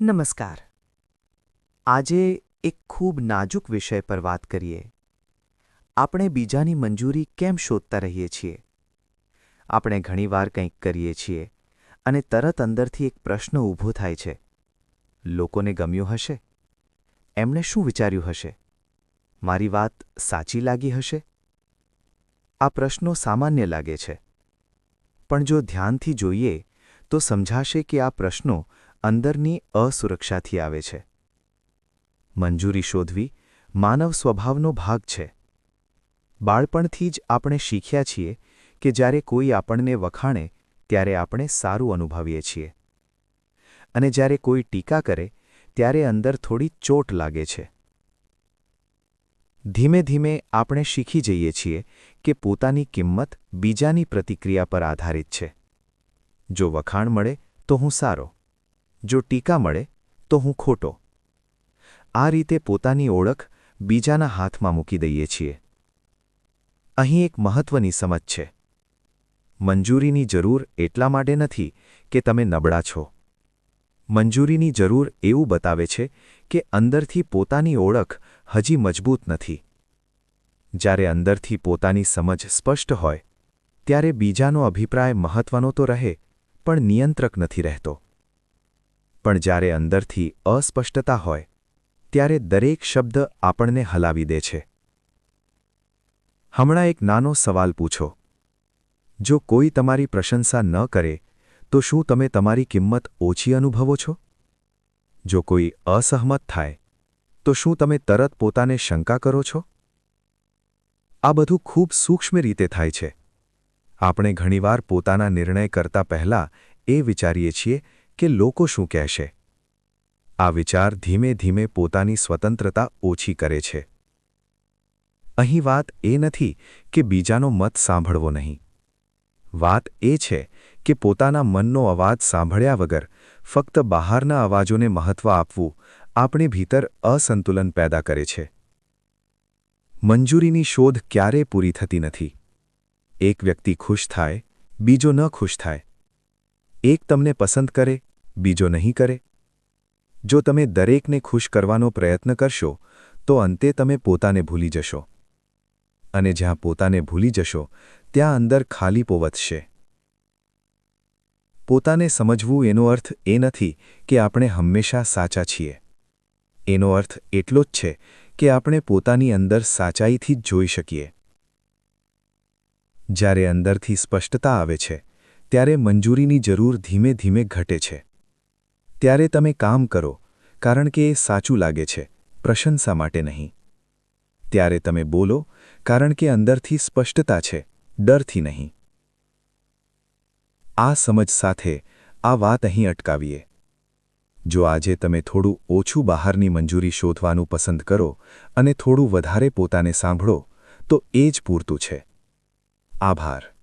નમસ્કાર. આજે એક ખૂબ નાજુક વિષય પર વાત કરીએ. આપણે બીજાની મંજૂરી કેમ શોધતા રહીએ છીએ? આપણે ઘણીવાર કંઈક કરીએ છીએ અને તરત અંદરથી એક પ્રશ્ન ઊભો થાય છે. લોકોને ગમ્યું હશે? એમણે શું વિચાર્યું હશે? મારી વાત સાચી લાગી હશે? આ પ્રશ્નો સામાન્ય લાગે છે. પણ જો ધ્યાનથી જોઈએ તો સમજાશે કે આ પ્રશ્નો અંદરની અસુરક્ષાથી આવે છે. મંજૂરી શોધવી માનવ સ્વભાવનો ભાગ છે. બાળપણથી જ આપણે શીખ્યા છીએ કે જ્યારે કોઈ આપણને વખાણે ત્યારે આપણે સારું અનુભવીએ છીએ. અને જ્યારે કોઈ ટીકા કરે ત્યારે અંદર થોડી ચોટ લાગે છે. ધીમે ધીમે આપણે શીખી જઈએ છીએ કે પોતાની કિંમત બીજાની પ્રતિક્રિયા પર આધારિત છે. જો વખાણ મળે તો હું સારો, જો ટીકા મળે તો હું ખોટો. આ રીતે પોતાની ઓળખ બીજાના હાથમાં મૂકી દઈએ છીએ. અહીં એક મહત્વની સમજ છે. મંજૂરીની જરૂર એટલા માટે નથી કે તમે નબળા છો. મંજૂરીની જરૂર એવું બતાવે છે કે અંદરથી પોતાની ઓળખ હજી મજબૂત નથી. જ્યારે અંદરથી પોતાની સમજ સ્પષ્ટ હોય ત્યારે બીજાનો અભિપ્રાય મહત્વનો તો રહે પણ નિયંત્રક નથી રહેતો. પણ જ્યારે અંદરથી અસ્પષ્ટતા હોય ત્યારે દરેક શબ્દ આપણને હલાવી દે છે. હમણાં એક નાનો સવાલ પૂછો. જો કોઈ તમારી પ્રશંસા ન કરે તો શું તમે તમારી કિંમત ઓછી અનુભવો છો? જો કોઈ અસહમત થાય તો શું તમે તરત પોતાને શંકા કરો છો? આ બધું ખૂબ સૂક્ષ્મ રીતે થાય છે. આપણે ઘણીવાર પોતાના નિર્ણય કરતા પહેલા એ વિચારીએ છીએ કે લોકો શું કહેશે. આ વિચાર ધીમે ધીમે પોતાની સ્વતંત્રતા ઓછી કરે છે. અહીં વાત એ નથી કે બીજાનો મત સાંભળવો નહીં. વાત એ છે કે પોતાના મનનો અવાજ સાંભળ્યા વગર ફક્ત બહારના અવાજોને મહત્વ આપવું આપણી ભીતર અસંતુલન પેદા કરે છે. મંજૂરીની શોધ ક્યારેય પૂરી થતી નથી. એક વ્યક્તિ ખુશ થાય, બીજો ન ખુશ થાય. એક તમને પસંદ કરે, બીજો નહીં કરે. જો તમે દરેકને ખુશ કરવાનો પ્રયત્ન કરશો તો અંતે તમે પોતાને ભૂલી જશો. અને જ્યાં પોતાને ભૂલી જશો ત્યાં અંદર ખાલીપો વધશે. પોતાને સમજવું એનો અર્થ એ નથી કે આપણે હંમેશા સાચા છીએ. એનો અર્થ એટલો જ છે કે આપણે પોતાની અંદર સાચાઈથી જ જોઈ શકીએ. જ્યારે અંદરથી સ્પષ્ટતા આવે છે ત્યારે મંજૂરીની જરૂર ધીમે ધીમે ઘટે છે. ત્યારે તમે કામ કરો કારણ કે એ સાચું લાગે છે, પ્રશંસા માટે નહીં. ત્યારે તમે બોલો કારણ કે અંદરથી સ્પષ્ટતા છે, ડરથી નહીં. આ સમજ સાથે આ વાત અહીં અટકાવીએ. જો આજે તમે થોડું ઓછું બહારની મંજૂરી શોધવાનું પસંદ કરો અને થોડું વધારે પોતાને સાંભળો તો એ જ પૂરતું છે. આભાર.